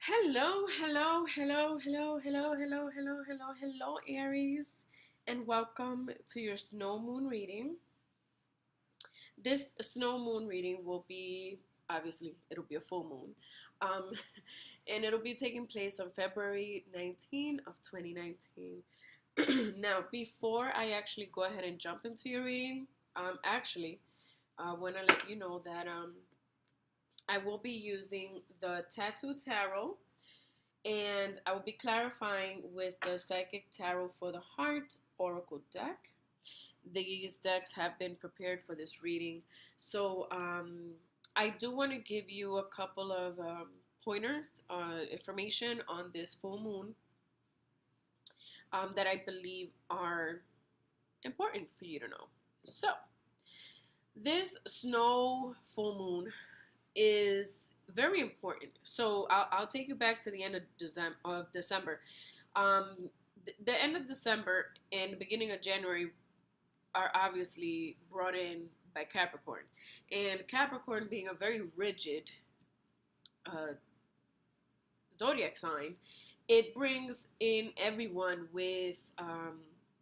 Hello, hello, hello, hello, hello, hello, hello, hello, hello, Aries, and welcome to your snow moon reading. This snow moon reading will be obviously it'll be a full moon, um, and it'll be taking place on February 19 of 2019. Now, before I actually go ahead and jump into your reading, I want to let you know that I will be using the Tattoo Tarot and I will be clarifying with the Psychic Tarot for the Heart Oracle deck. These decks have been prepared for this reading. So I do want to give you a couple of pointers, information on this full moon that I believe are important for you to know. So, this snow full moon is very important. So I'll take you back to the end of December. The end of December and the beginning of January are obviously brought in by Capricorn, and Capricorn being a very rigid uh, zodiac sign, it brings in everyone with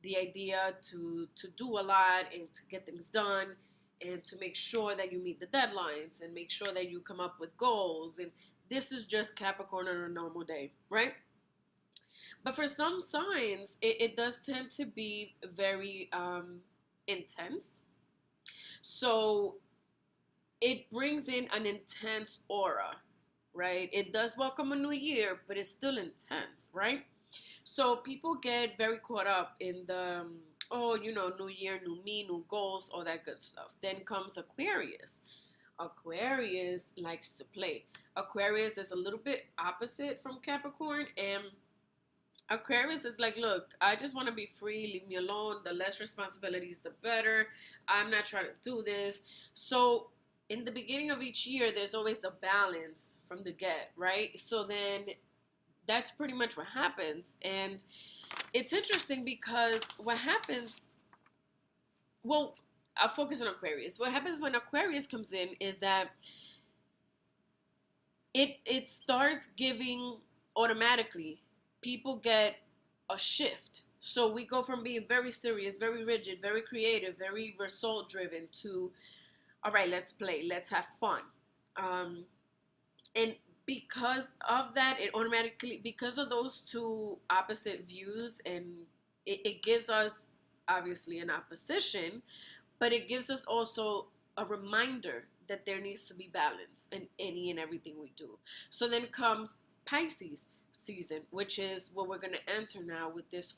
the idea to do a lot and to get things done and to make sure that you meet the deadlines and make sure that you come up with goals. And this is just Capricorn on a normal day, right? But for some signs, it does tend to be very intense. So it brings in an intense aura, right? It does welcome a new year, but it's still intense, right? So people get very caught up in the, new year, new me, new goals, all that good stuff. Then comes Aquarius. Aquarius likes to play. Aquarius is a little bit opposite from Capricorn, and Aquarius is like, look, I just want to be free. Leave me alone. The less responsibilities, the better. I'm not trying to do this. So, in the beginning of each year, there's always the balance from the get, right? So, then that's pretty much what happens. And it's interesting because what happens, well, I'll focus on Aquarius. What happens when Aquarius comes in is that it starts giving automatically. People get a shift. So we go from being very serious, very rigid, very creative, very result driven to, all right, let's play, let's have fun. And because of that, it automatically, because of those two opposite views, and it gives us obviously an opposition, but it gives us also a reminder that there needs to be balance in any and everything we do. So then comes Pisces season, which is what we're going to enter now with this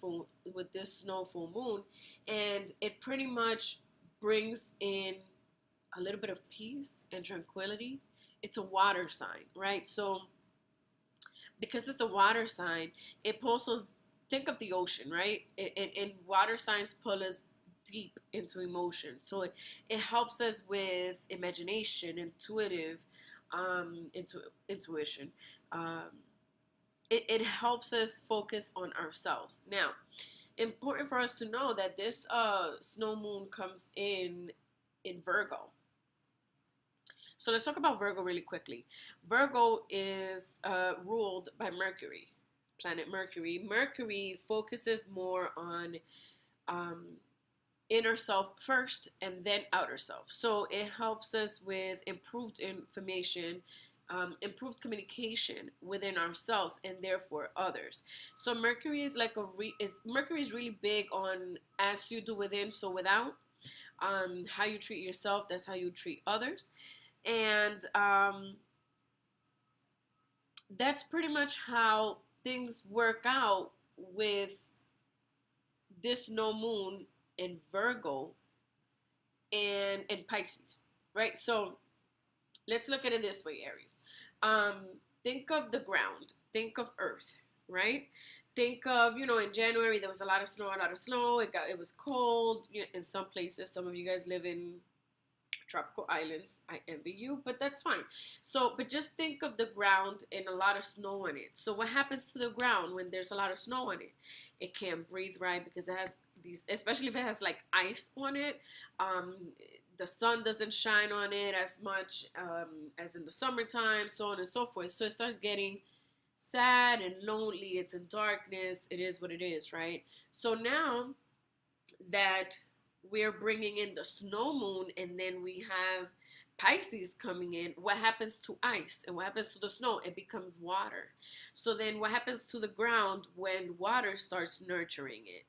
snow full moon, and it pretty much brings in a little bit of peace and tranquility. It's a water sign, right? So because it's a water sign, it also, think of the ocean, right? And water signs pull us deep into emotion. So it helps us with imagination, intuition. Um, it helps us focus on ourselves. Now, important for us to know that this snow moon comes in Virgo. So let's talk about Virgo really quickly. Virgo is ruled by Mercury, planet Mercury. Mercury focuses more on um, inner self first and then outer self. So it helps us with improved information, improved communication within ourselves and therefore others. So Mercury is like Mercury is really big on as you do within, so without. How you treat yourself, that's how you treat others. And that's pretty much how things work out with this no moon in Virgo and in Pisces, right? So let's look at it this way, Aries. Think of the ground, think of Earth, right? Think of, in January there was a lot of snow, It was cold in some places. Some of you guys live in tropical islands. I envy you, but that's fine. So, but just think of the ground and a lot of snow on it. So, what happens to the ground when there's a lot of snow on it? It can't breathe right because it has these, especially if it has like ice on it. Um, the sun doesn't shine on it as much as in the summertime, so on and so forth. So, it starts getting sad and lonely, it's in darkness, it is what it is, right? So now that we're bringing in the snow moon, and then we have Pisces coming in, what happens to ice and what happens to the snow? It becomes water. So then what happens to the ground when water starts nurturing it?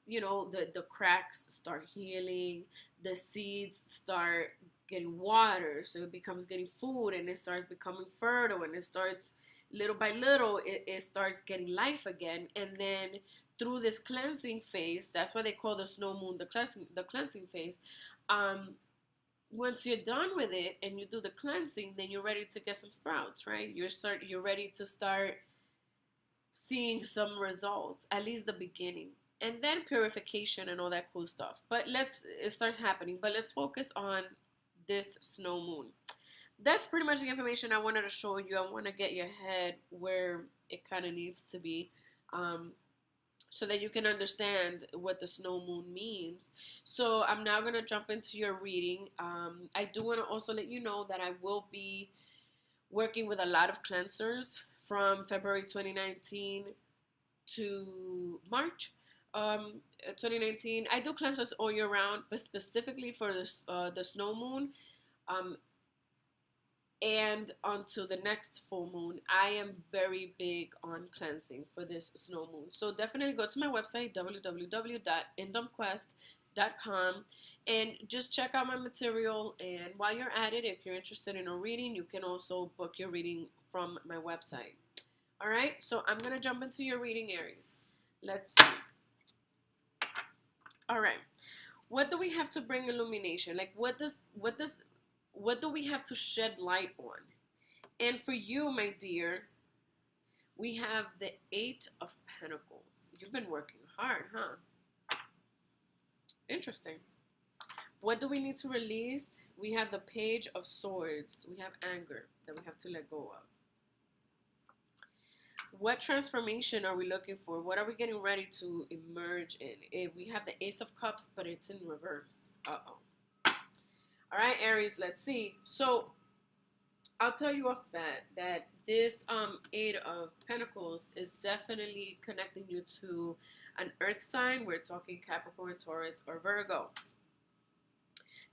The cracks start healing, the seeds start getting water, so it becomes getting food, and it starts becoming fertile, and it starts little by little, it starts getting life again. And then through this cleansing phase, that's why they call the snow moon the cleansing phase. um Once you're done with it and you do the cleansing, then you're ready to get some sprouts, right? You're ready to start seeing some results, at least the beginning, and then purification and all that cool stuff. But it starts happening. But let's focus on this snow moon. That's pretty much the information I wanted to show you. I want to get your head where it kind of needs to be, um, so that you can understand what the snow moon means. So I'm now going to jump into your reading. I do want to also let you know that I will be working with a lot of cleansers from February 2019 to March 2019. I do cleansers all year round, but specifically for the snow moon, um, and onto the next full moon, I am very big on cleansing for this snow moon. So definitely go to my website, www.indumquest.com, and just check out my material. And while you're at it, if you're interested in a reading, you can also book your reading from my website. All right, so I'm going to jump into your reading, Aries. Let's see. All right. What do we have to bring illumination? Like, what do we have to shed light on? And for you, my dear, we have the Eight of Pentacles. You've been working hard, huh? Interesting. What do we need to release? We have the Page of Swords. We have anger that we have to let go of. What transformation are we looking for? What are we getting ready to emerge in? We have the Ace of Cups, but it's in reverse. Uh-oh. All right, Aries, let's see. So I'll tell you off the bat that this Eight of Pentacles is definitely connecting you to an earth sign. We're talking Capricorn, Taurus, or Virgo.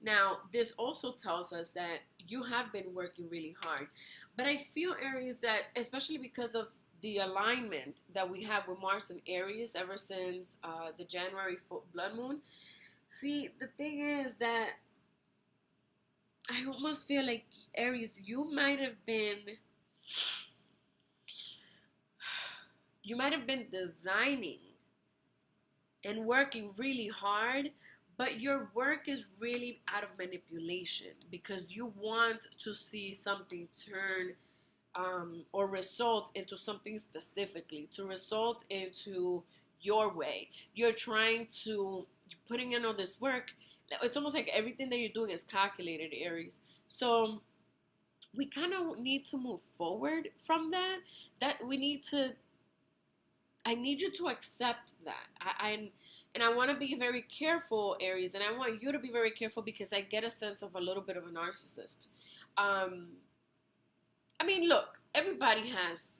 Now, this also tells us that you have been working really hard. But I feel, Aries, that especially because of the alignment that we have with Mars and Aries ever since the January blood moon. See, the thing is that I almost feel like, Aries, you might have been designing and working really hard, but your work is really out of manipulation because you want to see something turn or result into something specifically, to result into your way. You're putting in all this work. It's almost like everything that you're doing is calculated, Aries. So we kind of need to move forward from that. I need you to accept that. And I want to be very careful, Aries, and I want you to be very careful because I get a sense of a little bit of a narcissist. Um, I mean, look, everybody has.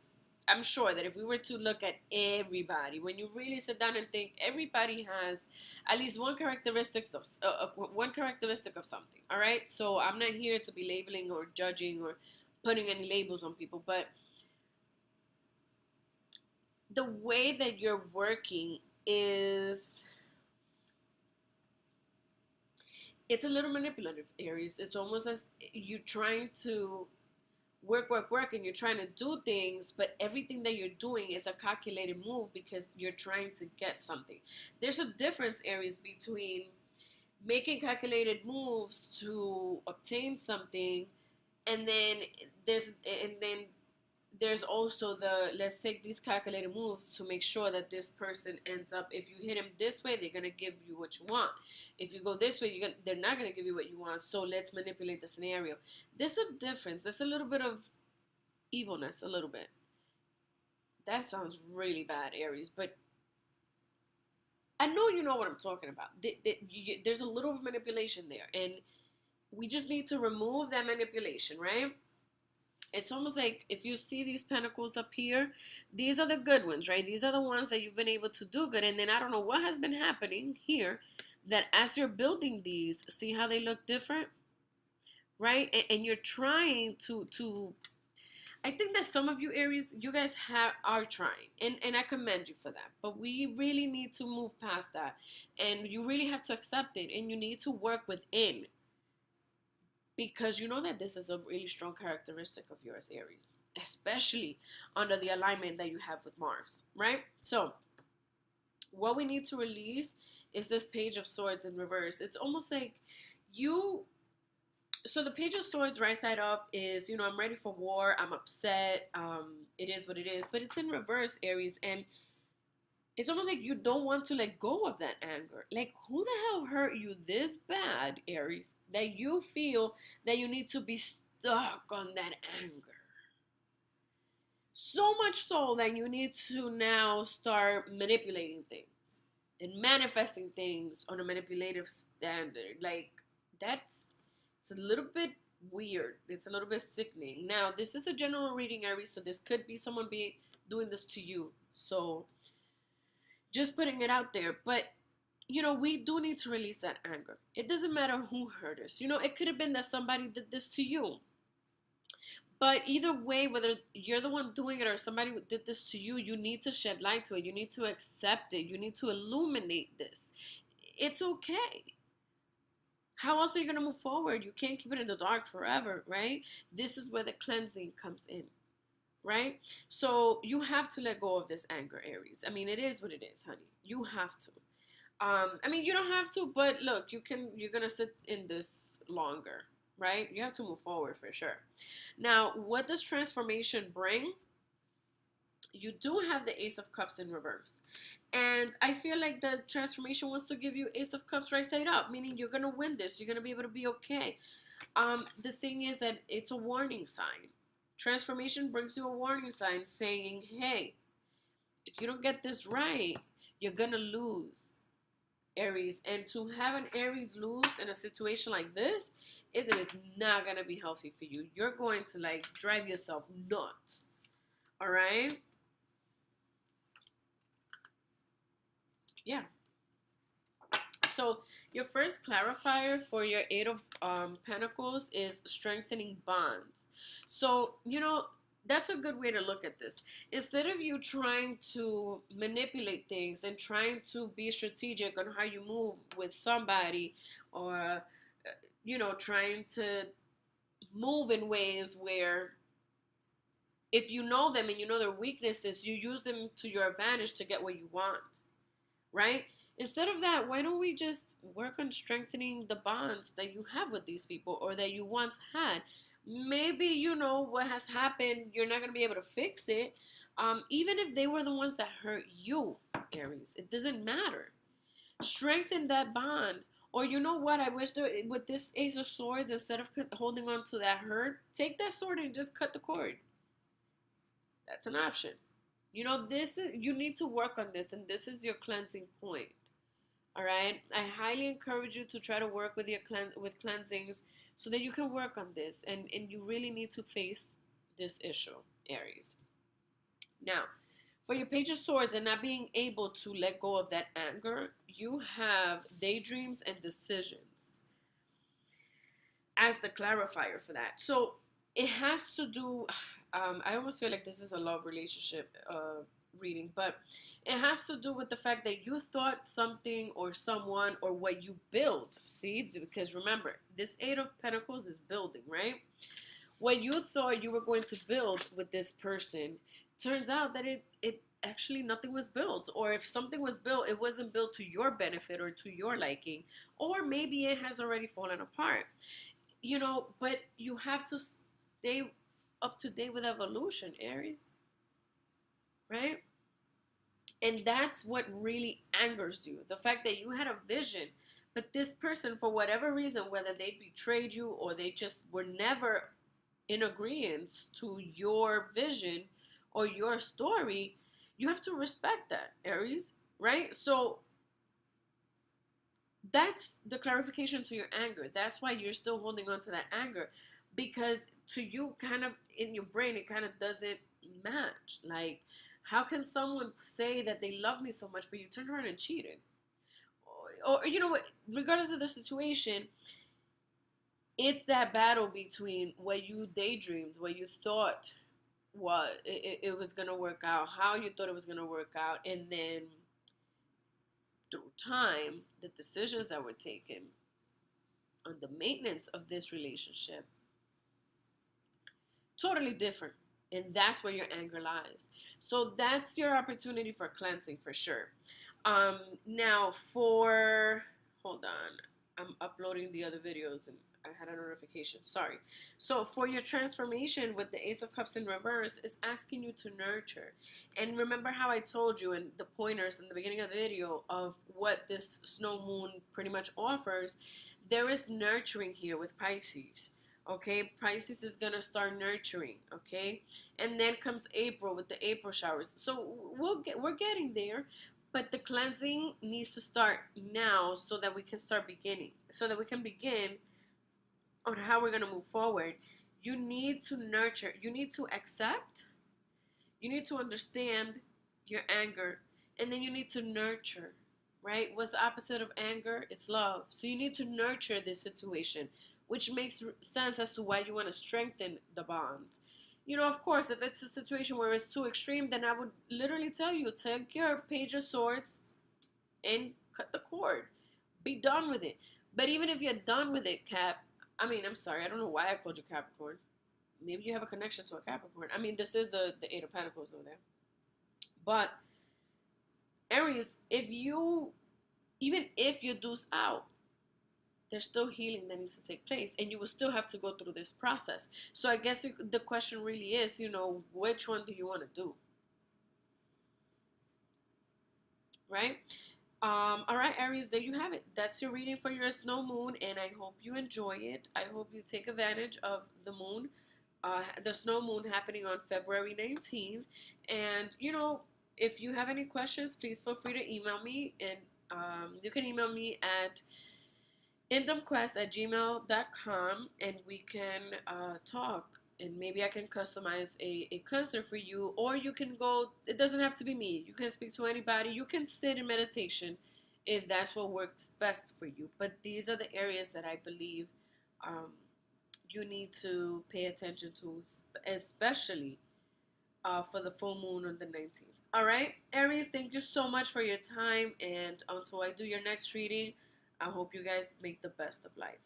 I'm sure that if we were to look at everybody, when you really sit down and think, everybody has at least one characteristic of something. All right, so I'm not here to be labeling or judging or putting any labels on people, but the way that you're working is, it's a little manipulative, Aries. It's almost as you're trying to work, and you're trying to do things, but everything that you're doing is a calculated move because you're trying to get something. There's a difference, Aries, between making calculated moves to obtain something, and then there's and then there's also the, let's take these calculated moves to make sure that this person ends up, if you hit him this way, they're going to give you what you want. If you go this way, they're not going to give you what you want, so let's manipulate the scenario. There's a difference. There's a little bit of evilness, a little bit. That sounds really bad, Aries, but I know you know what I'm talking about. There's a little of manipulation there, and we just need to remove that manipulation, right? It's almost like if you see these pentacles up here, these are the good ones, right? These are the ones that you've been able to do good. And then I don't know what has been happening here that as you're building these, see how they look different, right? And you're trying to I think that some of you Aries, you guys are trying, and I commend you for that. But we really need to move past that, and you really have to accept it, and you need to work within because you know that this is a really strong characteristic of yours, Aries, especially under the alignment that you have with Mars, right? So, what we need to release is this Page of Swords in reverse. It's almost like you. So the Page of Swords right side up is, I'm ready for war. I'm upset. It is what it is. But it's in reverse, Aries, and it's almost like you don't want to let go of that anger. Like, who the hell hurt you this bad, Aries, that you feel that you need to be stuck on that anger? So much so that you need to now start manipulating things and manifesting things on a manipulative standard. Like, it's a little bit weird. It's a little bit sickening. Now, this is a general reading, Aries, so this could be someone doing this to you. So just putting it out there. But we do need to release that anger. It doesn't matter who hurt us. It could have been that somebody did this to you. But either way, whether you're the one doing it or somebody did this to you, you need to shed light to it. You need to accept it. You need to illuminate this. It's okay. How else are you going to move forward? You can't keep it in the dark forever, right? This is where the cleansing comes in, right? So you have to let go of this anger, Aries. I mean, it is what it is, honey. You have to. You don't have to, but look, you're going to sit in this longer, right? You have to move forward for sure. Now, what does transformation bring? You do have the Ace of Cups in reverse. And I feel like the transformation wants to give you Ace of Cups right side up, meaning you're going to win this. You're going to be able to be okay. The thing is that it's a warning sign. Transformation brings you a warning sign saying, hey, if you don't get this right, you're going to lose, Aries. And to have an Aries lose in a situation like this, it is not going to be healthy for you. You're going to drive yourself nuts. All right? Yeah. So your first clarifier for your Eight of Pentacles is strengthening bonds. So, that's a good way to look at this. Instead of you trying to manipulate things and trying to be strategic on how you move with somebody or, trying to move in ways where if you know them and you know their weaknesses, you use them to your advantage to get what you want, right? Instead of that, why don't we just work on strengthening the bonds that you have with these people or that you once had? Maybe what has happened, you're not going to be able to fix it. Even if they were the ones that hurt you, Aries, it doesn't matter. Strengthen that bond. Or you know what? I wish that with this Ace of Swords, instead of holding on to that hurt, take that sword and just cut the cord. That's an option. This is, you need to work on this, and this is your cleansing point. All right. I highly encourage you to try to work with your with cleansings so that you can work on this, and you really need to face this issue, Aries. Now, for your Page of Swords and not being able to let go of that anger, you have daydreams and decisions as the clarifier for that. So it has to do, I almost feel like this is a love relationship reading, but it has to do with the fact that you thought something or someone or what you built. See, because remember, this Eight of Pentacles is building, right? What you thought you were going to build with this person, turns out that it actually nothing was built. Or if something was built, it wasn't built to your benefit or to your liking. Or maybe it has already fallen apart. But you have to stay up to date with evolution, Aries. Right? And that's what really angers you. The fact that you had a vision, but this person, for whatever reason, whether they betrayed you or they just were never in agreement to your vision or your story, you have to respect that, Aries, right? So that's the clarification to your anger. That's why you're still holding on to that anger. because to you, kind of in your brain, it kind of doesn't match. Like, how can someone say that they love me so much, but you turned around and cheated? Or you know what? Regardless of the situation, it's that battle between what you daydreamed, what you thought it was gonna work out, how you thought it was gonna work out, and then through time, the decisions that were taken on the maintenance of this relationship, totally different. And that's where your anger lies. So that's your opportunity for cleansing for sure. Now for, hold on, I'm uploading the other videos and I had a notification. Sorry. So for your transformation with the Ace of Cups in reverse, is asking you to nurture. And remember how I told you in the pointers in the beginning of the video of what this snow moon pretty much offers. There is nurturing here with Pisces. Okay, Pisces is gonna start nurturing. Okay, and then comes April with the April showers. So we're getting there, but the cleansing needs to start now so that we can start beginning, so that we can begin on how we're gonna move forward. You need to nurture. You need to accept. You need to understand your anger, and then you need to nurture. Right? What's the opposite of anger? It's love. So you need to nurture this situation, which makes sense as to why you want to strengthen the bond. You know, of course, if it's a situation where it's too extreme, then I would literally tell you, take your Page of Swords and cut the cord. Be done with it. But even if you're done with it, Cap, I mean, I'm sorry, I don't know why I called you Capricorn. Maybe you have a connection to a Capricorn. I mean, this is the Eight of Pentacles over there. But Aries, if you, even if you deuce out, there's still healing that needs to take place, and you will still have to go through this process. So I guess the question really is, you know, which one do you want to do? Right? All right, Aries, there you have it. That's your reading for your snow moon, and I hope you enjoy it. I hope you take advantage of the moon, the snow moon happening on February 19th. And, you know, if you have any questions, please feel free to email me. And you can email me at indomquest@gmail.com, and we can talk, and maybe I can customize a cleanser for you, or you can go, it doesn't have to be me, you can speak to anybody, you can sit in meditation if that's what works best for you. But these are the areas that I believe um, you need to pay attention to, especially for the full moon on the 19th. All right, Aries, thank you so much for your time. And until I do your next reading, I hope you guys make the best of life.